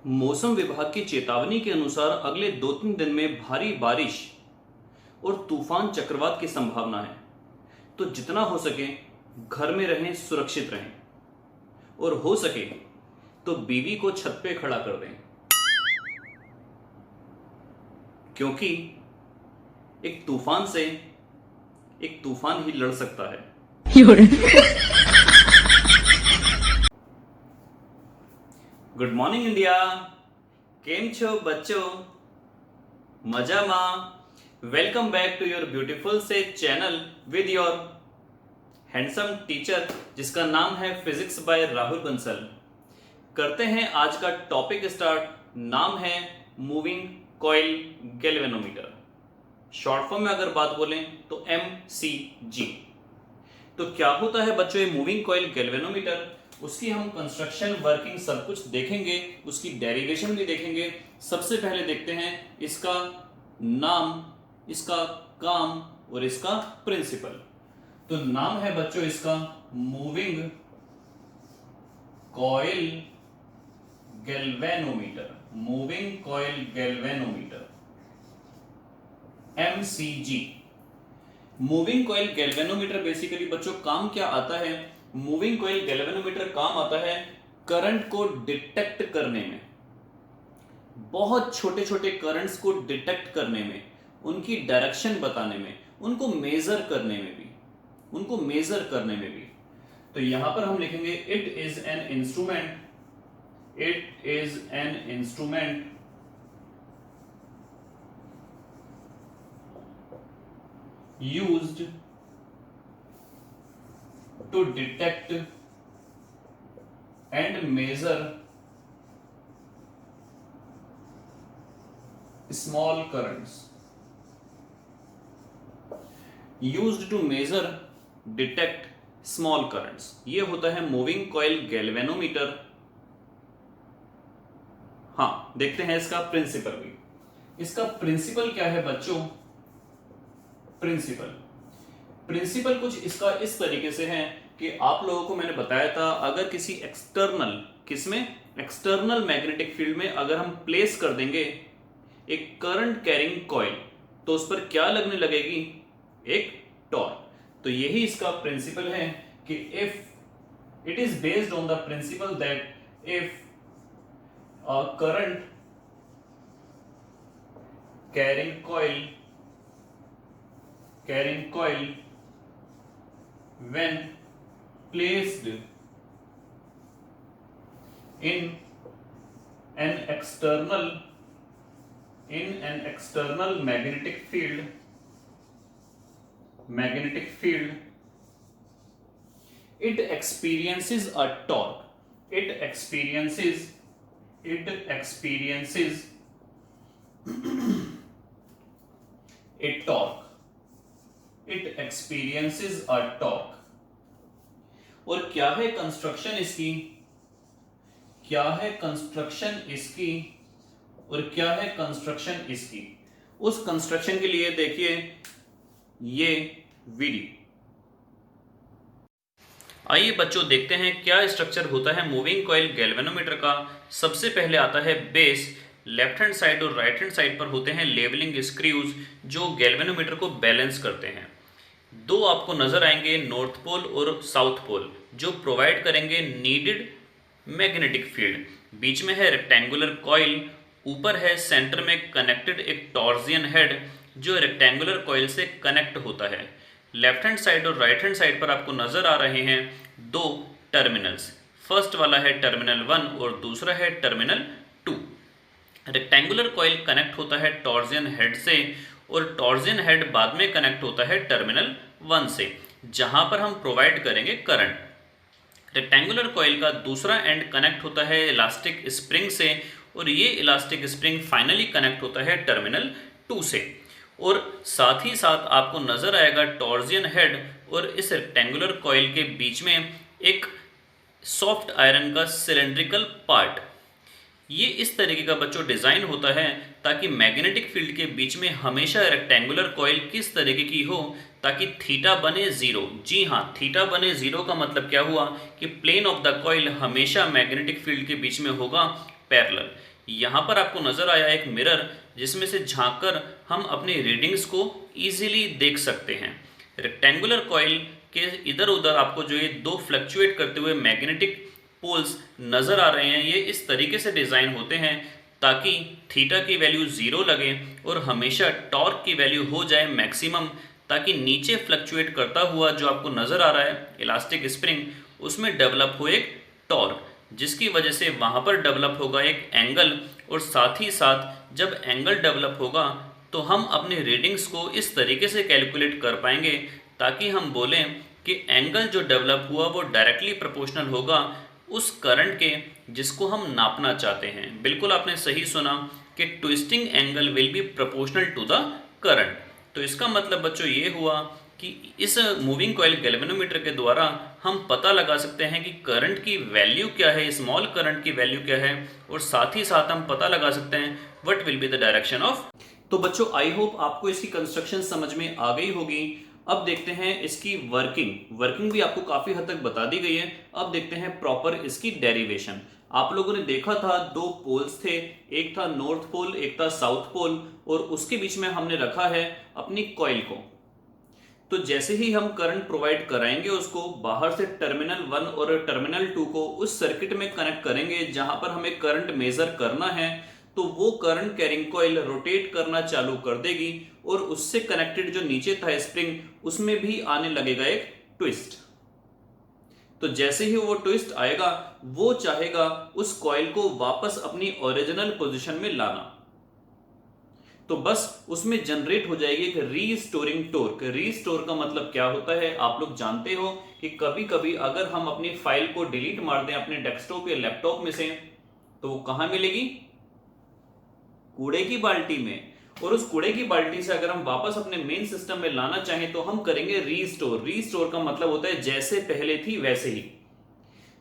मौसम विभाग की चेतावनी के अनुसार अगले 2-3 दिन में भारी बारिश और तूफान चक्रवात की संभावना है। तो जितना हो सके घर में रहें, सुरक्षित रहें और हो सके तो बीवी को छत पे खड़ा कर दें, क्योंकि एक तूफान से एक तूफान ही लड़ सकता है। गुड मॉर्निंग इंडिया, केम छो बच्चों, मजामा। Welcome back to your beautiful से channel with your handsome teacher, जिसका नाम है फिजिक्स बाय राहुल बंसल। करते हैं आज का टॉपिक स्टार्ट। नाम है moving coil galvanometer. Short form में अगर बात बोलें तो MCG। तो क्या होता है बच्चों ये मूविंग कॉइल गैल्वेनोमीटर? उसकी हम कंस्ट्रक्शन, वर्किंग सब कुछ देखेंगे, उसकी डेरिवेशन भी देखेंगे। सबसे पहले देखते हैं इसका नाम, इसका काम और इसका प्रिंसिपल। तो नाम है बच्चों इसका moving coil galvanometer, moving coil galvanometer MCG। Moving coil galvanometer basically बच्चों काम क्या आता है? मूविंग कॉइल गैल्वेनोमीटर काम आता है करंट को डिटेक्ट करने में, बहुत छोटे छोटे करंट्स को डिटेक्ट करने में, उनकी डायरेक्शन बताने में, उनको मेजर करने में भी, तो यहां पर हम लिखेंगे it is an instrument used to detect and measure small currents. Used to measure, detect small currents. ये होता है मूविंग कॉइल गैल्वेनोमीटर। हाँ, देखते हैं इसका प्रिंसिपल भी। इसका प्रिंसिपल क्या है बच्चों? प्रिंसिपल कुछ इसका इस तरीके से है कि आप लोगों को मैंने बताया था, अगर किसी एक्सटर्नल मैग्नेटिक फील्ड में अगर हम प्लेस कर देंगे एक करंट कैरिंग कॉइल, तो उस पर क्या लगने लगेगी? एक टॉर्क। तो यही इसका प्रिंसिपल है कि if it is based on the principal that if a current carrying coil when placed in an external magnetic field, it experiences a torque. It experiences a torque. It experiences a torque. और क्या है construction इसकी? उस construction के लिए देखिए ये video. आइए बच्चों देखते हैं क्या स्ट्रक्चर होता है मूविंग कॉइल गैल्वेनोमीटर का। सबसे पहले आता है बेस। लेफ्ट हैंड साइड और राइट हैंड साइड पर होते हैं लेवलिंग स्क्रूज, जो गैल्वेनोमीटर को बैलेंस करते हैं। दो आपको नजर आएंगे, नॉर्थ पोल और साउथ पोल, जो प्रोवाइड करेंगे नीडेड मैग्नेटिक फील्ड। बीच में है रेक्टेंगुलर कॉइल, ऊपर है सेंटर में कनेक्टेड एक टॉर्जियन हेड, जो रेक्टेंगुलर कॉइल से कनेक्ट होता है। लेफ्ट हैंड साइड और राइट हैंड साइड पर आपको नजर आ रहे हैं दो टर्मिनल्स। फर्स्ट वाला है टर्मिनल 1 और दूसरा है टर्मिनल 2। रेक्टेंगुलर कॉइल कनेक्ट होता है टॉर्जियन हेड से और टॉर्जियन हेड बाद में कनेक्ट होता है टर्मिनल 1 से, जहां पर हम प्रोवाइड करेंगे करंट। रेक्टेंगुलर कॉइल का दूसरा एंड कनेक्ट होता है इलास्टिक स्प्रिंग से और ये इलास्टिक स्प्रिंग फाइनली कनेक्ट होता है टर्मिनल 2 से। और साथ ही साथ आपको नजर आएगा टॉर्जियन हेड और इस रेक्टेंगुलर कॉइल के बीच में एक सॉफ्ट आयरन का सिलेंड्रिकल पार्ट। ये इस तरीके का बच्चों डिजाइन होता है ताकि मैग्नेटिक फील्ड के बीच में हमेशा रेक्टेंगुलर कॉइल किस तरीके की हो ताकि थीटा बने जीरो। जी हाँ, थीटा बने जीरो का मतलब क्या हुआ कि प्लेन ऑफ द कॉइल हमेशा मैग्नेटिक फील्ड के बीच में होगा पैरेलल। यहाँ पर आपको नजर आया एक मिरर, जिसमें से झांककर हम अपनी रीडिंग्स को इजीली देख सकते हैं। रेक्टेंगुलर कॉइल के इधर उधर आपको जो ये दो फ्लक्चुएट करते हुए मैग्नेटिक पोल्स नजर आ रहे हैं, ये इस तरीके से डिजाइन होते हैं ताकि थीटा की वैल्यू जीरो लगे और हमेशा टॉर्क की वैल्यू हो जाए मैक्सिमम, ताकि नीचे फ्लक्चुएट करता हुआ जो आपको नजर आ रहा है इलास्टिक स्प्रिंग, उसमें डेवलप हो एक टॉर्क, जिसकी वजह से वहां पर डेवलप होगा एक एंगल। और साथ ही साथ जब एंगल डेवलप होगा तो हम अपने रीडिंग्स को इस तरीके से कैलकुलेट कर पाएंगे ताकि हम बोलें कि एंगल जो डेवलप हुआ वो डायरेक्टली प्रोपोर्शनल होगा उस करंट के जिसको हम नापना चाहते हैं। बिल्कुल आपने सही सुना कि twisting angle will be proportional to the current. तो इसका मतलब बच्चों ये हुआ कि इस मूविंग कॉइल गैल्वेनोमीटर के द्वारा हम पता लगा सकते हैं कि करंट की वैल्यू क्या है, स्मॉल करंट की वैल्यू क्या है, और साथ ही साथ हम पता लगा सकते हैं what will be the direction of. तो बच्चों आई होप आपको इसकी कंस्ट्रक्शन समझ में आ गई होगी। अब देखते हैं इसकी वर्किंग भी आपको काफी हद तक बता दी गई है। अब देखते हैं प्रॉपर इसकी डेरिवेशन। आप लोगों ने देखा था दो पोल्स थे, एक था नॉर्थ पोल एक था साउथ पोल, और उसके बीच में हमने रखा है अपनी कॉइल को। तो जैसे ही हम करंट प्रोवाइड कराएंगे उसको, बाहर से टर्मिनल 1 और टर्मिनल 2 को उस सर्किट में कनेक्ट करेंगे जहां पर हमें करंट मेजर करना है, तो वो करंट कैरिंग कॉइल रोटेट करना चालू कर देगी और उससे कनेक्टेड जो नीचे था स्प्रिंग, उसमें भी आने लगेगा एक ट्विस्ट। तो जैसे ही वो ट्विस्ट आएगा वो चाहेगा उस कॉइल को वापस अपनी ओरिजिनल पोजीशन में लाना, तो बस उसमें जनरेट हो जाएगी एक रीस्टोरिंग टॉर्क। रीस्टोर का मतलब क्या होता है आप लोग जानते हो कि कभी कभी अगर हम अपनी फाइल को डिलीट मार दें अपने डेस्कटॉप या लैपटॉप में से, तो वो कहां मिलेगी? कूड़े की बाल्टी में। और उस कूड़े की बाल्टी से अगर हम वापस अपने मेन सिस्टम में लाना चाहें तो हम करेंगे रीस्टोर। रीस्टोर का मतलब होता है जैसे पहले थी वैसे ही।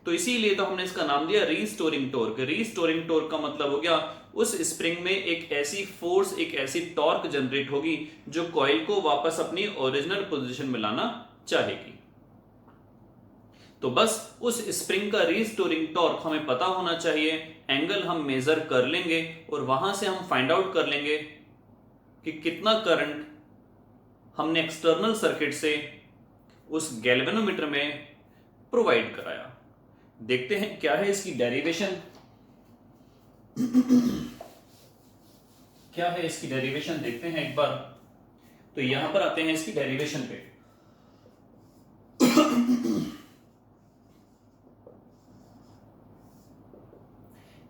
तो इसीलिए तो हमने इसका नाम दिया रीस्टोरिंग टॉर्क। रीस्टोरिंग टॉर्क का मतलब हो गया उस स्प्रिंग में एक ऐसी फोर्स, एक ऐसी टॉर्क जनरेट होगी जो कॉइल को वापस अपनी ओरिजिनल पोजीशन में लाना चाहेगी। तो बस उस स्प्रिंग का रीस्टोरिंग टॉर्क हमें पता होना चाहिए, एंगल हम मेजर कर लेंगे और वहां से हम फाइंड आउट कर लेंगे कि कितना करंट हमने एक्सटर्नल सर्किट से उस गैल्वेनोमीटर में प्रोवाइड कराया। देखते हैं क्या है इसकी डेरिवेशन। क्या है इसकी डेरिवेशन देखते हैं एक बार। तो यहां पर आते हैं इसकी डेरिवेशन पे।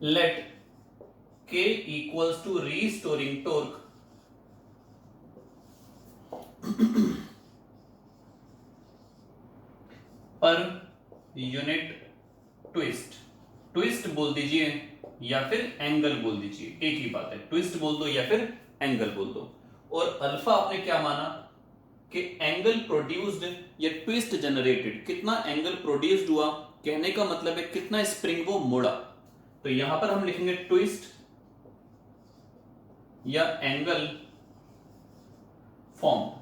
Let K equals to restoring torque per unit twist. Twist बोल दीजिए या फिर एंगल बोल दीजिए, एक ही बात है, ट्विस्ट बोल दो या फिर एंगल बोल दो। और अल्फा आपने क्या माना कि एंगल प्रोड्यूस्ड या ट्विस्ट जनरेटेड, कितना एंगल प्रोड्यूस्ड हुआ, कहने का मतलब है कितना स्प्रिंग वो मुड़ा। तो यहां पर हम लिखेंगे ट्विस्ट या एंगल फॉर्म।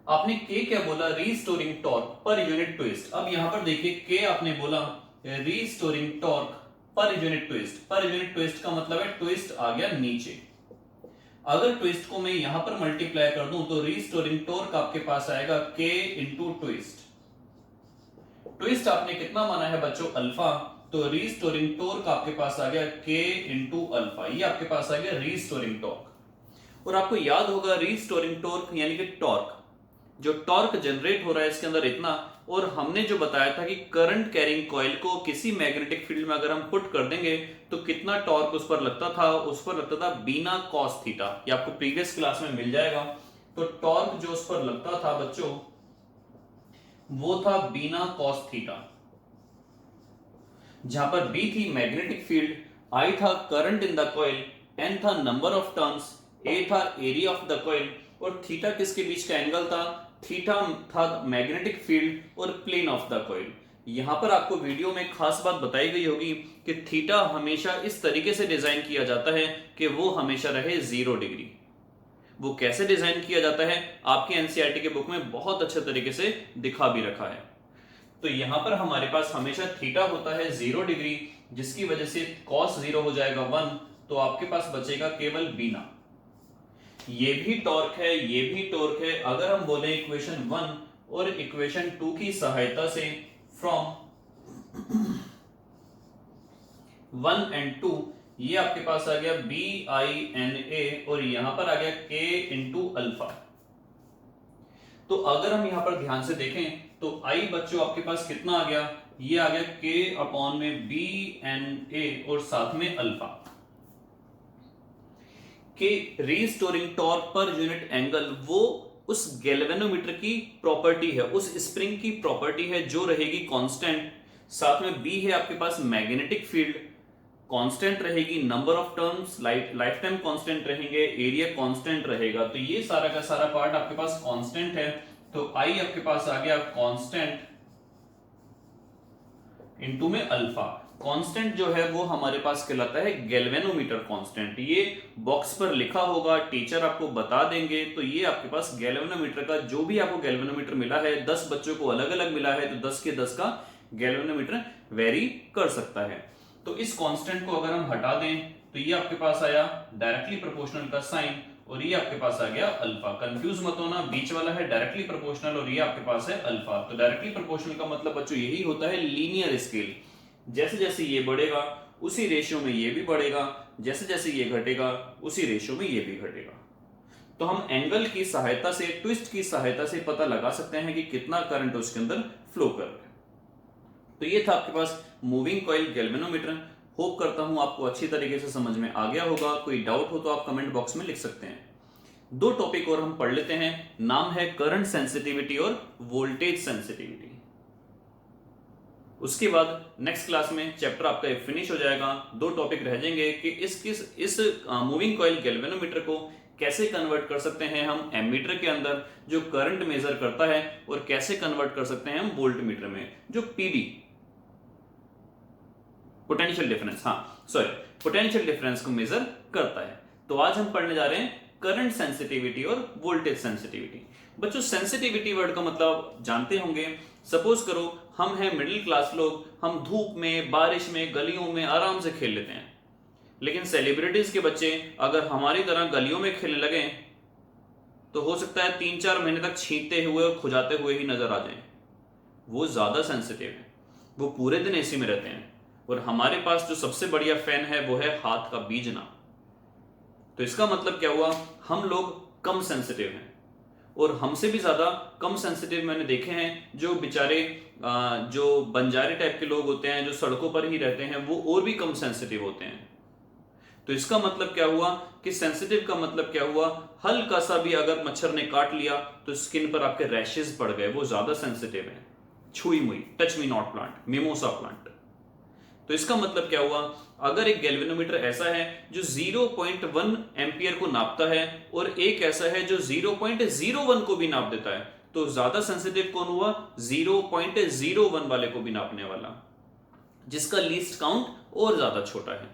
आपने के क्या बोला? Restoring torque per unit twist. अब यहां पर देखिए के आपने बोला restoring torque per unit twist. पर यूनिट ट्विस्ट का मतलब है ट्विस्ट आ गया नीचे। अगर ट्विस्ट को मैं यहां पर मल्टीप्लाई कर दूं तो रीस्टोरिंग टॉर्क आपके पास आएगा के इंटू ट्विस्ट। ट्विस्ट आपने कितना माना है बच्चों? अल्फा। तो रीस्टोरिंग टॉर्क आपके पास आ गया के इंटू अल्फा। ये आपके पास आ गया रीस्टोरिंग टॉर्क। और आपको याद होगा रीस्टोरिंग टॉर्क यानी कि टॉर्क, जो टॉर्क जनरेट हो रहा है इसके अंदर इतना। और हमने जो बताया था कि करंट कैरिंग कॉइल को किसी मैग्नेटिक फील्ड में अगर हम पुट कर देंगे तो कितना टॉर्क उस पर लगता था? उस पर लगता था बीना कॉस थीटा। ये आपको प्रीवियस क्लास में मिल जाएगा। तो टॉर्क जो उस पर लगता था बच्चों वो था बीना कॉस थीटा, जहां पर बी थी मैग्नेटिक फील्ड, आई था current in the coil, N था नंबर ऑफ टर्न्स, ए था एरिया ऑफ द कॉइल, और थीटा किसके बीच का एंगल था? थीटा था मैग्नेटिक फील्ड और प्लेन ऑफ द कॉइल। यहां पर आपको वीडियो में खास बात बताई गई होगी कि थीटा हमेशा इस तरीके से डिजाइन किया जाता है कि वो हमेशा रहे 0 डिग्री। वो कैसे डिजाइन किया जाता है आपके एनसीईआरटी के बुक में बहुत अच्छे तरीके से दिखा भी रखा है। तो यहां पर हमारे पास हमेशा थीटा होता है 0 डिग्री, जिसकी वजह से cos 0 हो जाएगा 1, तो आपके पास बचेगा केवल बीना। ये भी टॉर्क है, ये भी टॉर्क है। अगर हम बोले इक्वेशन 1 और इक्वेशन 2 की सहायता से फ्रॉम 1 एंड 2, ये आपके पास आ गया BINA और यहां पर आ गया K इंटू अल्फा। तो अगर हम यहां पर ध्यान से देखें तो I बच्चों आपके पास कितना आ गया, ये आ गया K अपॉन में BNA और साथ में अल्फा। कि restoring torque per unit angle वो उस गैल्वेनोमीटर की प्रॉपर्टी है, उस स्प्रिंग की प्रॉपर्टी है जो रहेगी कांस्टेंट। साथ में बी है आपके पास मैग्नेटिक फील्ड, कांस्टेंट रहेगी, number of terms life time constant रहेंगे, एरिया कांस्टेंट रहेगा। तो ये सारा का सारा पार्ट आपके पास कांस्टेंट है। तो आई आपके पास आ गया कांस्टेंट इनटू में अल्फा। कांस्टेंट जो है वो हमारे पास कहलाता है गैल्वेनोमीटर कांस्टेंट। ये बॉक्स पर लिखा होगा, टीचर आपको बता देंगे। तो ये आपके पास गैल्वेनोमीटर का जो भी आपको गैल्वेनोमीटर मिला है, 10 बच्चों को अलग अलग मिला है, तो 10 के 10 का गैल्वेनोमीटर वेरी कर सकता है। तो इस कांस्टेंट को अगर हम हटा दें तो ये आपके पास आया डायरेक्टली प्रोपोर्शनल का साइन और ये आपके पास आ गया अल्फा। कंफ्यूज मत होना, बीच वाला है डायरेक्टली प्रोपोर्शनल और ये आपके पास है अल्फा। तो डायरेक्टली प्रोपोर्शनल का मतलब बच्चों यही होता है लीनियर स्केल। जैसे जैसे ये बढ़ेगा उसी रेशियो में ये भी बढ़ेगा, जैसे जैसे ये घटेगा उसी रेशियो में ये भी घटेगा। तो हम एंगल की सहायता से, ट्विस्ट की सहायता से पता लगा सकते हैं कि कितना करंट उसके अंदर फ्लो कर रहा है। तो ये था आपके पास मूविंग कॉइल गैल्वेनोमीटर। होप करता हूं आपको अच्छी तरीके से समझ में आ गया होगा। कोई डाउट हो तो आप कमेंट बॉक्स में लिख सकते हैं। 2 टॉपिक और हम पढ़ लेते हैं। नाम है करंट सेंसिटिविटी और वोल्टेज सेंसिटिविटी। उसके बाद नेक्स्ट क्लास में चैप्टर आपका फिनिश हो जाएगा। 2 टॉपिक रह जाएंगे कि इस मूविंग कॉइल गैल्वेनोमीटर को कैसे कन्वर्ट कर सकते हैं हम एमीटर के अंदर जो करंट मेजर करता है, और कैसे कन्वर्ट कर सकते हैं हम वोल्ट मीटर में जो PD potential difference, potential difference को मेजर करता है। तो आज हम पढ़ने जा रहे हैं करंट सेंसिटिविटी और वोल्टेज सेंसिटिविटी। बच्चों सेंसिटिविटी वर्ड का मतलब जानते होंगे। सपोज करो हम हैं मिडिल क्लास लोग, हम धूप में, बारिश में, गलियों में आराम से खेल लेते हैं। लेकिन सेलिब्रिटीज के बच्चे अगर हमारी तरह गलियों में खेलने लगे तो हो सकता है 3-4 महीने तक छींकते हुए और खुजाते हुए ही नजर आ जाएं। वो ज्यादा सेंसिटिव है, वो पूरे दिन एसी में रहते हैं। और हमारे पास जो सबसे बढ़िया फैन है वो है हाथ का बीजना। तो इसका मतलब क्या हुआ, हम लोग कम सेंसिटिव हैं। और हमसे भी ज्यादा कम सेंसिटिव मैंने देखे हैं जो बेचारे जो बंजारे टाइप के लोग होते हैं, जो सड़कों पर ही रहते हैं, वो और भी कम सेंसिटिव होते हैं। तो इसका मतलब क्या हुआ कि सेंसिटिव का मतलब क्या हुआ, हल्का सा भी अगर मच्छर ने काट लिया तो स्किन पर आपके रैशेस पड़ गए, वो ज्यादा सेंसिटिव है। छुई मुई, touch me not plant, mimosa plant. तो इसका मतलब क्या हुआ, अगर एक गैल्वेनोमीटर ऐसा है जो 0.1 एम्पियर को नापता है और एक ऐसा है जो 0.01 को भी नाप देता है, तो ज्यादा सेंसिटिव कौन हुआ, 0.01 वाले को भी नापने वाला, जिसका लीस्ट काउंट और ज्यादा छोटा है।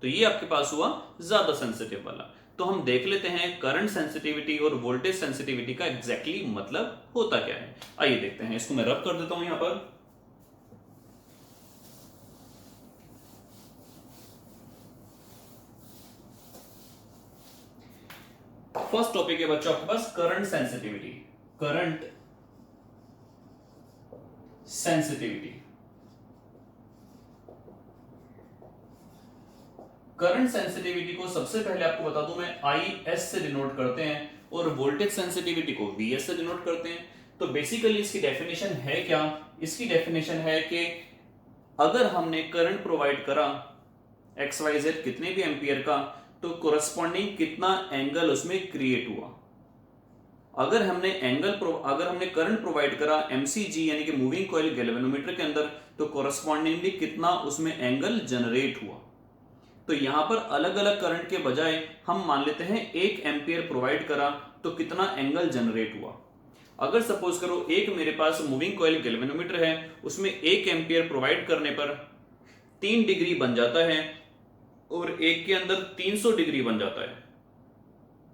तो ये आपके पास हुआ ज्यादा सेंसिटिव वाला। तो हम देख लेते हैं करंट सेंसिटिविटी और वोल्टेज सेंसिटिविटी का एग्जैक्टली मतलब होता क्या है। आइए देखते हैं। इसको मैं रब कर देता हूं यहां पर। फर्स्ट टॉपिक है बच्चों आपके पास current sensitivity. Current sensitivity, current sensitivity को सबसे पहले आपको बता दूं मैं IS से डिनोट करते हैं और वोल्टेज सेंसिटिविटी को VS से डिनोट करते हैं। तो बेसिकली इसकी डेफिनेशन है क्या, इसकी डेफिनेशन है कि अगर हमने करंट प्रोवाइड करा XYZ कितने भी एम्पियर का, तो कोरस्पॉन्डिंग कितना एंगल उसमें क्रिएट हुआ। अगर हमने करंट प्रोवाइड करा MCG यानी कि मूविंग कॉइल गैल्वेनोमीटर के अंदर, तो कोरस्पॉन्डिंगली कितना उसमें एंगल जनरेट हुआ। तो यहां पर अलग अलग करंट के बजाय हम मान लेते हैं 1 एम्पियर प्रोवाइड करा तो कितना एंगल जनरेट हुआ। अगर सपोज करो एक मेरे पास मूविंग कॉइल गैल्वेनोमीटर है, उसमें 1 एम्पियर प्रोवाइड करने पर 3 डिग्री बन जाता है और एक के अंदर 300 डिग्री बन जाता है।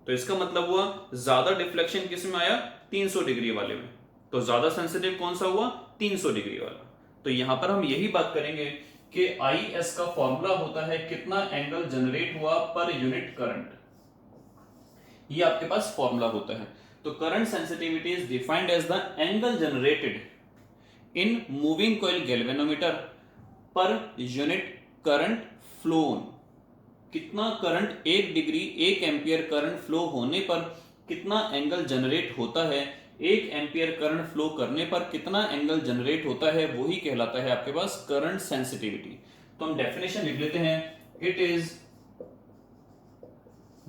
तो इसका मतलब हुआ ज्यादा डिफ्लेक्शन किस में आया, 300 डिग्री वाले में। तो ज्यादा सेंसिटिव कौन सा हुआ, 300 डिग्री वाला। तो यहां पर हम यही बात करेंगे कि IS का फॉर्मूला होता है कितना एंगल जनरेट हुआ पर यूनिट करंट, ये आपके पास फॉर्मूला होता है। तो current sensitivity is defined as the angle generated in moving coil galvanometer per unit current flown. कितना current 1 degree 1 ampere current flow होने पर कितना एंगल जनरेट होता है, 1 एम्पियर करंट फ्लो करने पर कितना एंगल जनरेट होता है, वही कहलाता है आपके पास करंट सेंसिटिविटी। तो हम डेफिनेशन लिख लेते हैं, it is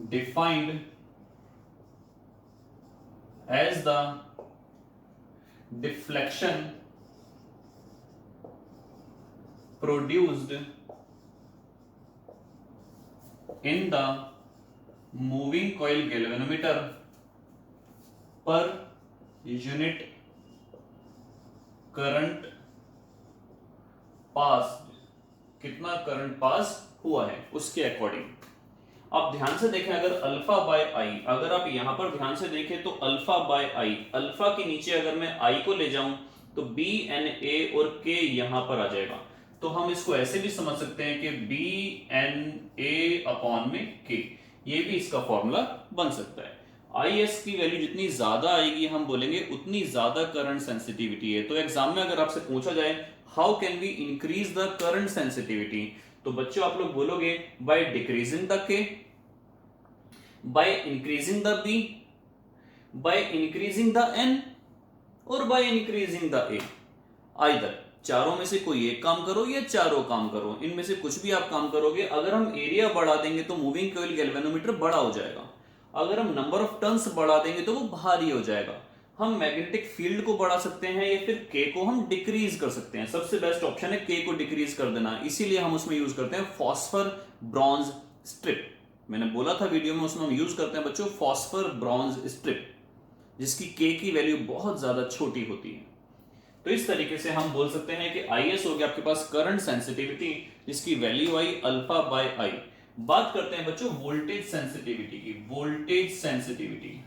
defined as the deflection produced in the moving coil galvanometer per unit current passed, कितना करंट पास हुआ है उसके अकॉर्डिंग। आप ध्यान से देखें, अगर अल्फा बाय आई, अगर आप यहां पर ध्यान से देखें तो अल्फा बाय आई, अल्फा के नीचे अगर मैं आई को ले जाऊं तो बी एन ए और के यहां पर आ जाएगा। तो हम इसको ऐसे भी समझ सकते हैं कि बी एन ए अपॉन में के, ये भी इसका फॉर्मूला बन सकता है। आई एस की वैल्यू जितनी ज्यादा आएगी हम बोलेंगे उतनी ज्यादा करंट सेंसिटिविटी है। तो एग्जाम में अगर आपसे पूछा जाए how can we increase the current sensitivity, तो बच्चों आप लोग बोलोगे by decreasing the K, by increasing the B, by increasing the N और by increasing the A. Either चारों में से कोई एक काम करो या चारों काम करो, इनमें से कुछ भी आप काम करोगे। अगर हम एरिया बढ़ा देंगे तो मूविंग कॉइल गैल्वेनोमीटर बड़ा हो जाएगा, अगर हम नंबर ऑफ टर्न्स बढ़ा देंगे तो वो भारी हो जाएगा। हम मैग्नेटिक फील्ड को बढ़ा सकते हैं या फिर के को हम डिक्रीज कर सकते हैं। सबसे बेस्ट ऑप्शन है के को डिक्रीज कर देना, इसीलिए हम उसमें यूज करते हैं फॉस्फर ब्रॉन्ज स्ट्रिप। मैंने बोला था वीडियो में, उसमें हम यूज करते हैं बच्चों फॉस्फर ब्रॉन्ज स्ट्रिप, जिसकी के की वैल्यू बहुत ज्यादा छोटी होती है। तो इस तरीके से हम बोल सकते हैं कि IS हो गया आपके पास करंट सेंसिटिविटी, जिसकी वैल्यू आई अल्फा बाय आई। बात करते हैं बच्चों वोल्टेज सेंसिटिविटी की। वोल्टेज सेंसिटिविटी,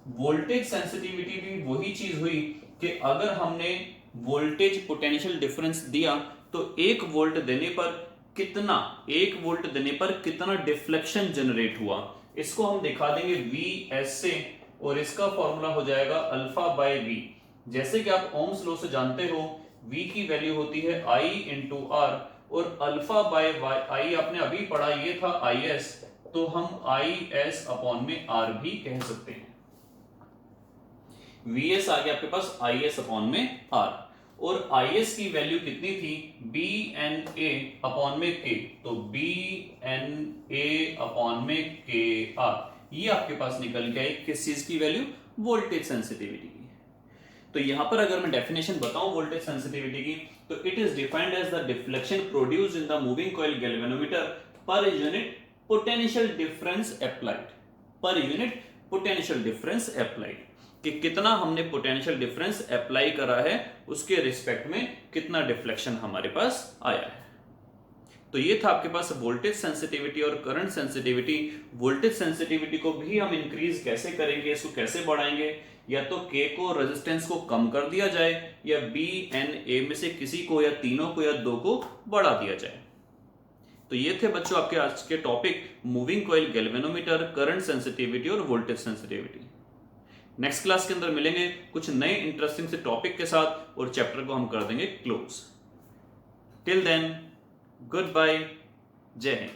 वोल्टेज सेंसिटिविटी भी वही चीज हुई कि अगर हमने वोल्टेज पोटेंशियल डिफरेंस दिया तो 1 वोल्ट देने पर कितना, 1 वोल्ट देने पर कितना डिफ्लेक्शन जनरेट हुआ, इसको हम दिखा देंगे VS से, और इसका फॉर्मूला हो जाएगा अल्फा बाय V। जैसे कि आप ओम्स लॉ से जानते हो V की वैल्यू होती है I इंटू R, और अल्फा बाय I आपने अभी पढ़ा ये था IS, तो हम IS अपॉन में R भी कह सकते हैं। VS आ गया आपके पास IS अपॉन में R, और IS की वैल्यू कितनी थी BNA अपॉन में K, तो BNA अपॉन में KR, ये आपके पास निकल गया किस चीज की वैल्यू, वोल्टेज सेंसिटिविटी की। तो यहां पर अगर मैं डेफिनेशन बताऊं वोल्टेज सेंसिटिविटी की, तो it is defined as the deflection produced in the moving coil galvanometer per unit potential difference applied, per unit potential difference applied, कि कितना हमने पोटेंशियल डिफरेंस अप्लाई करा है उसके रिस्पेक्ट में कितना डिफ्लेक्शन हमारे पास आया है। तो ये था आपके पास वोल्टेज सेंसिटिविटी और करंट सेंसिटिविटी। वोल्टेज सेंसिटिविटी को भी हम इंक्रीज कैसे करेंगे, इसको कैसे बढ़ाएंगे, या तो के को, रेजिस्टेंस को कम कर दिया जाए, या बी एन ए में से किसी को, या तीनों को, या दो को बढ़ा दिया जाए। तो ये थे बच्चों आपके आज के topic moving coil galvanometer, current sensitivity और वोल्टेज सेंसिटिविटी। नेक्स्ट क्लास के अंदर मिलेंगे कुछ नए इंटरेस्टिंग से टॉपिक के साथ, और चैप्टर को हम कर देंगे close. Till then good bye, जय हिंद।